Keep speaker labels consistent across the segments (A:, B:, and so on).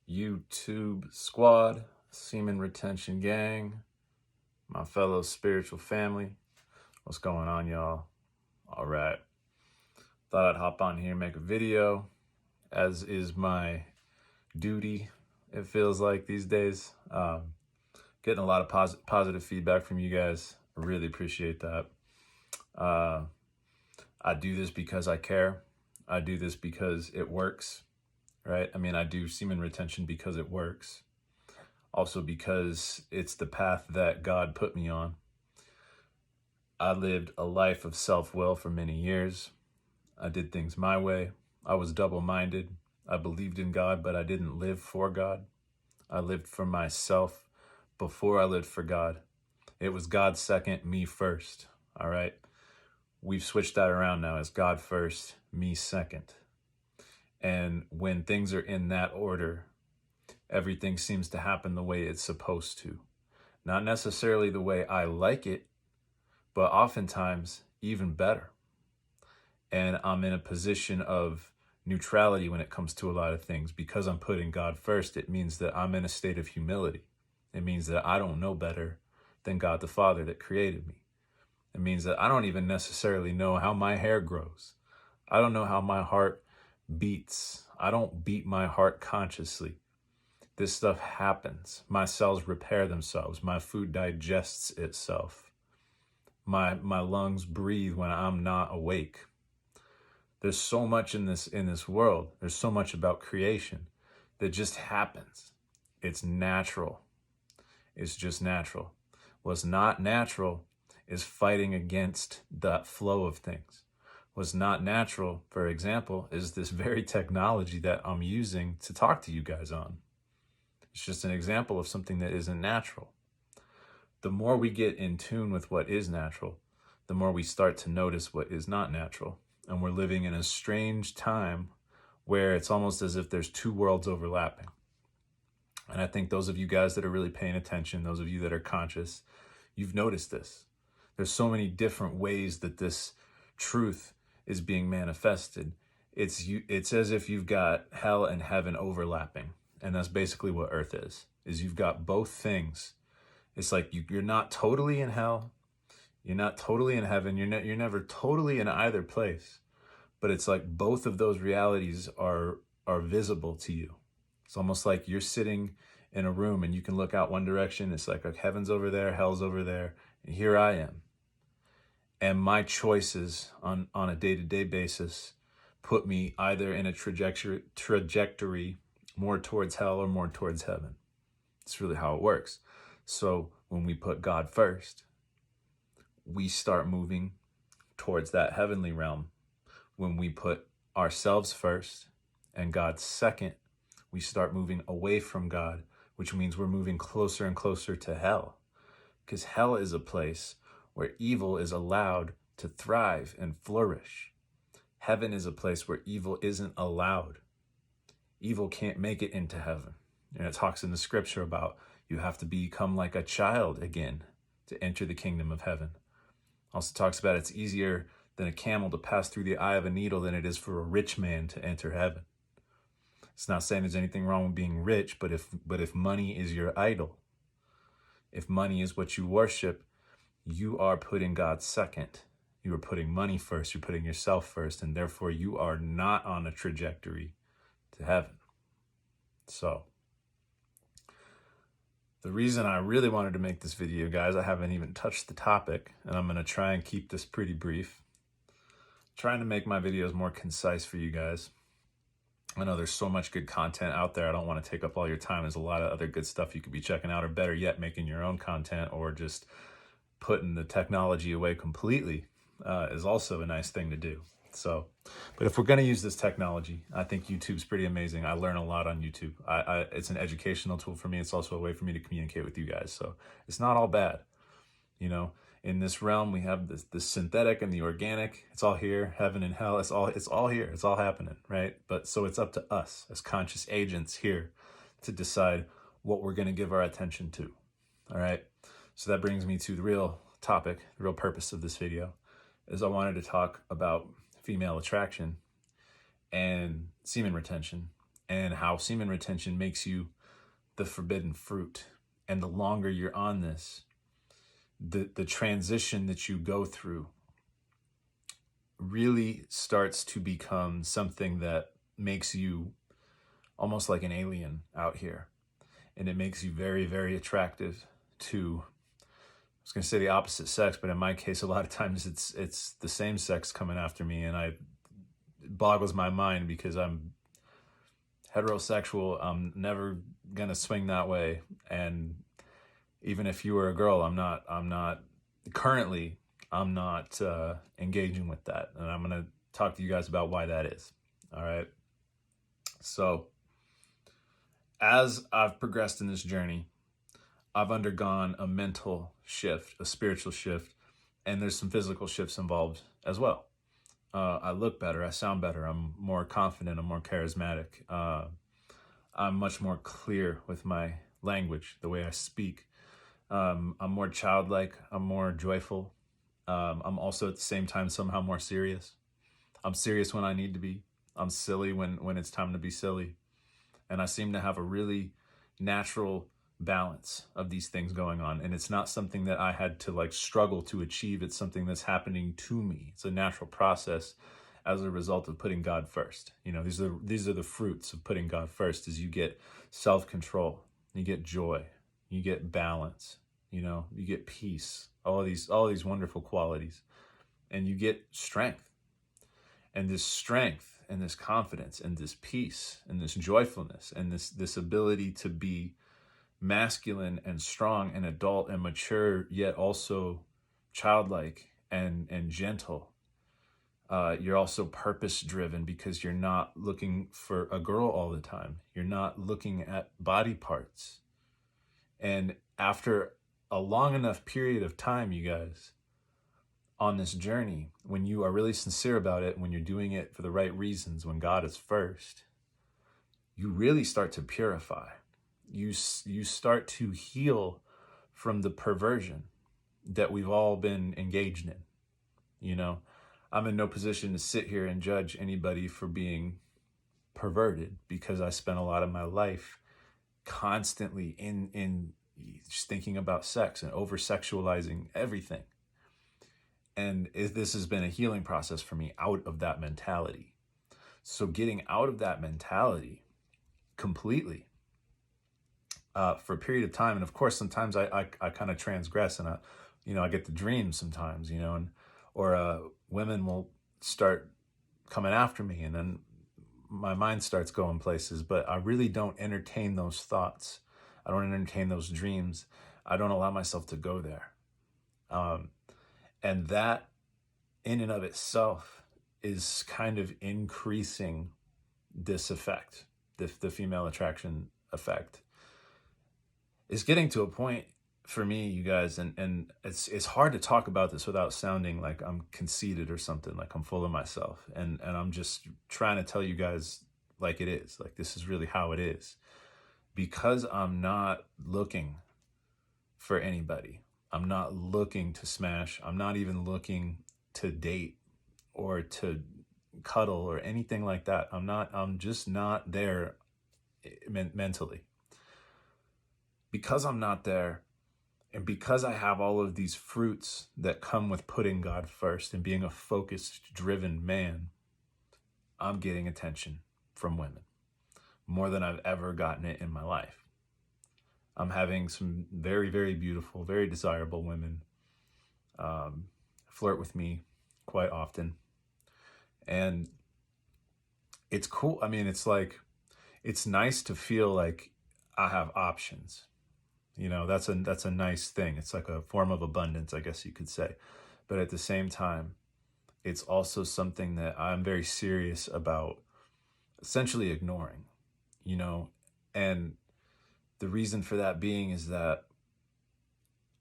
A: YouTube squad, Semen Retention Gang, my fellow spiritual family. What's going on, y'all? All right. Thought I'd hop on here and make a video, as is my duty, it feels like these days. Getting a lot of positive feedback from you guys. I really appreciate that. I do this because I care. I do this because it works, right? I mean, I do semen retention because it works. Also because it's the path that God put me on. I lived a life of self-will for many years. I did things my way. I was double-minded. I believed in God, but I didn't live for God. I lived for myself before I lived for God. It was God second, me first, all right? We've switched that around now. It's God first, me second. And when things are in that order, everything seems to happen the way it's supposed to. Not necessarily the way I like it, but oftentimes even better. And I'm in a position of neutrality when it comes to a lot of things. Because I'm putting God first, it means that I'm in a state of humility. It means that I don't know better than God the Father that created me. It means that I don't even necessarily know how my hair grows. I don't know how my heart beats. I don't beat my heart consciously. This stuff happens. My cells repair themselves. My food digests itself. My lungs breathe when I'm not awake. There's so much in this world. There's so much about creation that just happens. It's natural. It's just natural. What's not natural is fighting against that flow of things. What's not natural, for example, is this very technology that I'm using to talk to you guys on. It's just an example of something that isn't natural. The more we get in tune with what is natural, the more we start to notice what is not natural. And we're living in a strange time where it's almost as if there's two worlds overlapping. And I think those of you guys that are really paying attention, those of you that are conscious, you've noticed this. There's so many different ways that this truth is being manifested. It's as if you've got hell and heaven overlapping. And that's basically what earth is you've got both things. It's like you're not totally in hell. You're not totally in heaven. You're never totally in either place. But it's like both of those realities are visible to you. It's almost like you're sitting in a room and you can look out one direction. It's like heaven's over there, hell's over there, and here I am. And my choices on a day-to-day basis put me either in a trajectory more towards hell or more towards heaven. It's really how it works. So when we put God first, we start moving towards that heavenly realm. When we put ourselves first and God second, we start moving away from God, which means we're moving closer and closer to hell. Because hell is a place where evil is allowed to thrive and flourish. Heaven is a place where evil isn't allowed. Evil can't make it into heaven. And it talks in the scripture about you have to become like a child again to enter the kingdom of heaven. Also talks about it's easier than a camel to pass through the eye of a needle than it is for a rich man to enter heaven. It's not saying there's anything wrong with being rich, but if money is your idol, if money is what you worship, you are putting God second. You are putting money first. You're putting yourself first, and therefore you are not on a trajectory to heaven. So the reason I really wanted to make this video, guys, I haven't even touched the topic, and I'm going to try and keep this pretty brief. Trying to make my videos more concise for you guys. I know there's so much good content out there. I don't want to take up all your time. There's a lot of other good stuff you could be checking out, or better yet, making your own content, or just putting the technology away completely is also a nice thing to do. So, but if we're going to use this technology, I think YouTube's pretty amazing. I learn a lot on YouTube. It's an educational tool for me. It's also a way for me to communicate with you guys. So it's not all bad. You know, in this realm, we have the synthetic and the organic. It's all here. Heaven and hell. It's all here. It's all happening, right? But so it's up to us as conscious agents here to decide what we're going to give our attention to. All right. So that brings me to the real topic, the real purpose of this video, is I wanted to talk about female attraction and semen retention and how semen retention makes you the forbidden fruit. And the longer you're on this, the transition that you go through really starts to become something that makes you almost like an alien out here. And it makes you very, very attractive to, I was going to say the opposite sex, but in my case, a lot of times it's the same sex coming after me. And it boggles my mind because I'm heterosexual. I'm never going to swing that way. And even if you were a girl, I'm not engaging with that. And I'm going to talk to you guys about why that is. All right. So as I've progressed in this journey, I've undergone a mental shift, a spiritual shift, and there's some physical shifts involved as well. I look better, I sound better, I'm more confident, I'm more charismatic. I'm much more clear with my language, the way I speak. I'm more childlike, I'm more joyful. I'm also at the same time somehow more serious. I'm serious when I need to be. I'm silly when it's time to be silly. And I seem to have a really natural balance of these things going on. And it's not something that I had to like struggle to achieve. It's something that's happening to me. It's a natural process as a result of putting God first. You know, these are the fruits of putting God first, is you get self-control, you get joy, you get balance, you know, you get peace, all these wonderful qualities, and you get strength. And this strength and this confidence and this peace and this joyfulness and this ability to be masculine and strong and adult and mature, yet also childlike and gentle. You're also purpose driven because you're not looking for a girl all the time. You're not looking at body parts. And after a long enough period of time, you guys, on this journey, when you are really sincere about it, when you're doing it for the right reasons, when God is first, you really start to purify. You start to heal from the perversion that we've all been engaged in. You know, I'm in no position to sit here and judge anybody for being perverted, because I spent a lot of my life constantly in just thinking about sex and over sexualizing everything. And this has been a healing process for me out of that mentality. So getting out of that mentality completely for a period of time. And of course, sometimes I kind of transgress, and I get the dreams sometimes, or women will start coming after me, and then my mind starts going places, but I really don't entertain those thoughts. I don't entertain those dreams. I don't allow myself to go there. And that in and of itself is kind of increasing this effect, the female attraction effect. Is getting to a point for me, you guys, and it's hard to talk about this without sounding like I'm conceited or something, like I'm full of myself. And I'm just trying to tell you guys like it is, like this is really how it is. Because I'm not looking for anybody. I'm not looking to smash. I'm not even looking to date or to cuddle or anything like that. I'm just not there mentally. Because I'm not there, and because I have all of these fruits that come with putting God first and being a focused, driven man, I'm getting attention from women more than I've ever gotten it in my life. I'm having some very, very beautiful, very desirable women flirt with me quite often. And it's cool. I mean, it's nice to feel like I have options. That's a nice thing. It's like a form of abundance, I guess you could say. But at the same time, it's also something that I'm very serious about essentially ignoring, and the reason for that being is that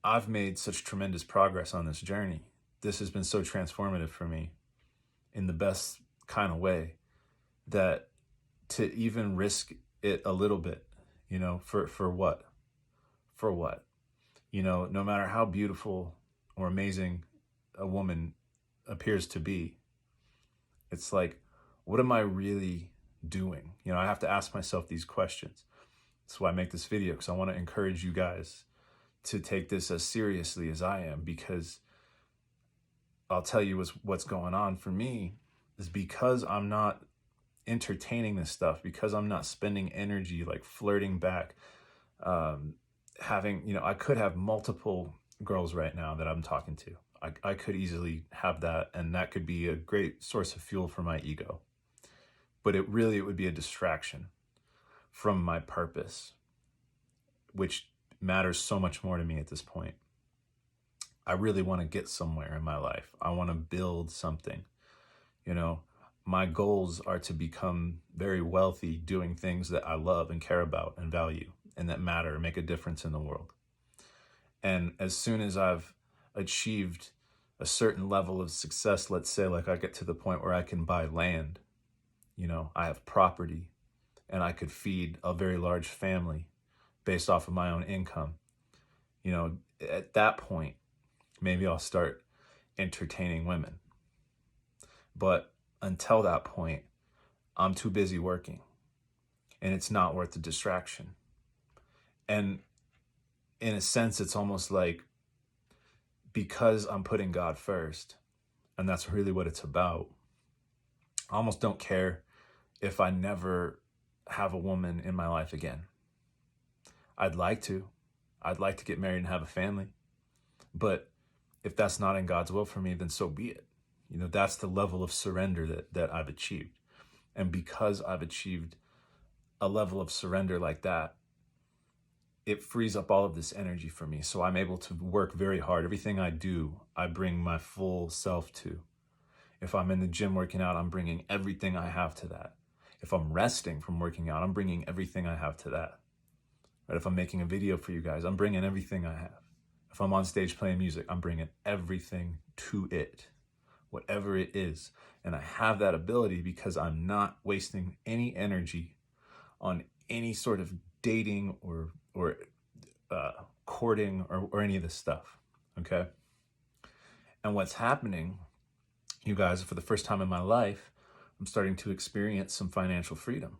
A: I've made such tremendous progress on this journey. This has been so transformative for me in the best kind of way, that to even risk it a little bit, for what? For what? No matter how beautiful or amazing a woman appears to be, it's like, what am I really doing? You know, I have to ask myself these questions. That's why I make this video, because I want to encourage you guys to take this as seriously as I am, because I'll tell you what's going on for me is because I'm not entertaining this stuff, because I'm not spending energy like flirting back, having, you know, I could have multiple girls right now that I'm talking to. I could easily have that, and that could be a great source of fuel for my ego. But it would be a distraction from my purpose, which matters so much more to me at this point. I really want to get somewhere in my life. I want to build something. You know, my goals are to become very wealthy doing things that I love and care about and value and that matter and make a difference in the world. And as soon as I've achieved a certain level of success, let's say like I get to the point where I can buy land, you know, I have property, and I could feed a very large family based off of my own income. You know, at that point, maybe I'll start entertaining women. But until that point, I'm too busy working, and it's not worth the distraction. And in a sense, it's almost like, because I'm putting God first, and that's really what it's about, I almost don't care if I never have a woman in my life again. I'd like to get married and have a family. But if that's not in God's will for me, then so be it. You know, that's the level of surrender that I've achieved. And because I've achieved a level of surrender like that, it frees up all of this energy for me. So I'm able to work very hard. Everything I do, I bring my full self to. If I'm in the gym working out, I'm bringing everything I have to that. If I'm resting from working out, I'm bringing everything I have to that. Right? If I'm making a video for you guys, I'm bringing everything I have. If I'm on stage playing music, I'm bringing everything to it, whatever it is. And I have that ability because I'm not wasting any energy on any sort of dating or courting or any of this stuff, okay? And what's happening, you guys, for the first time in my life, I'm starting to experience some financial freedom.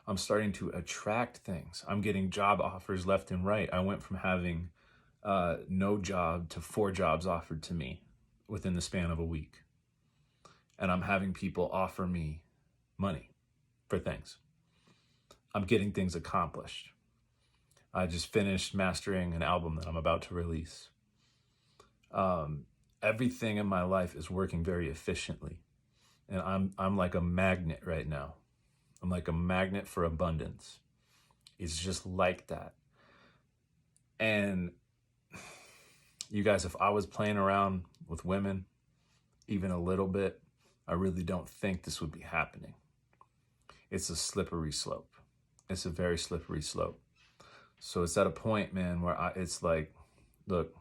A: I'm starting to attract things. I'm getting job offers left and right. I went from having no job to 4 jobs offered to me within the span of a week. And I'm having people offer me money for things. I'm getting things accomplished. I just finished mastering an album that I'm about to release. Everything in my life is working very efficiently. And I'm like a magnet right now. I'm like a magnet for abundance. It's just like that. And you guys, if I was playing around with women even a little bit, I really don't think this would be happening. It's a slippery slope. It's a very slippery slope. So it's at a point, man, where it's like, look,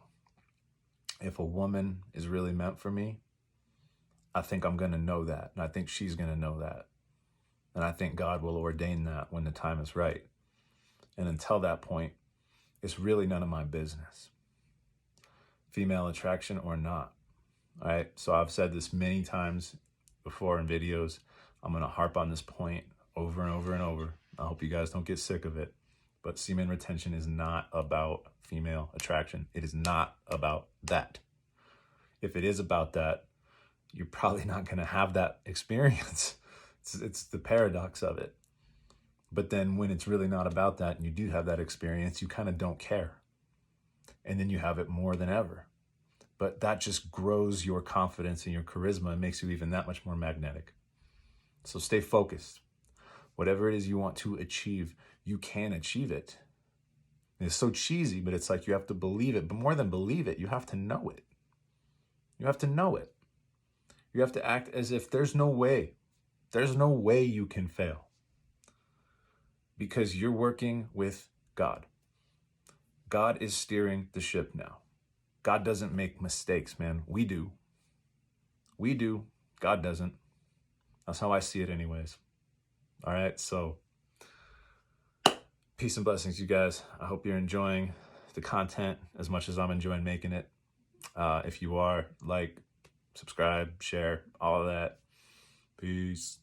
A: if a woman is really meant for me, I think I'm going to know that. And I think she's going to know that. And I think God will ordain that when the time is right. And until that point, it's really none of my business. Female attraction or not. All right. So I've said this many times before in videos. I'm going to harp on this point over and over and over. I hope you guys don't get sick of it. But semen retention is not about female attraction. It is not about that. If it is about that, you're probably not going to have that experience. It's the paradox of it. But then when it's really not about that and you do have that experience, you kind of don't care. And then you have it more than ever. But that just grows your confidence and your charisma and makes you even that much more magnetic. So stay focused. Whatever it is you want to achieve, you can achieve it. And it's so cheesy, but it's like you have to believe it. But more than believe it, you have to know it. You have to know it. You have to act as if there's no way. There's no way you can fail. Because you're working with God. God is steering the ship now. God doesn't make mistakes, man. We do. We do. God doesn't. That's how I see it anyways. All right, so peace and blessings, you guys. I hope you're enjoying the content as much as I'm enjoying making it. If you are, like, subscribe, share, all of that. Peace.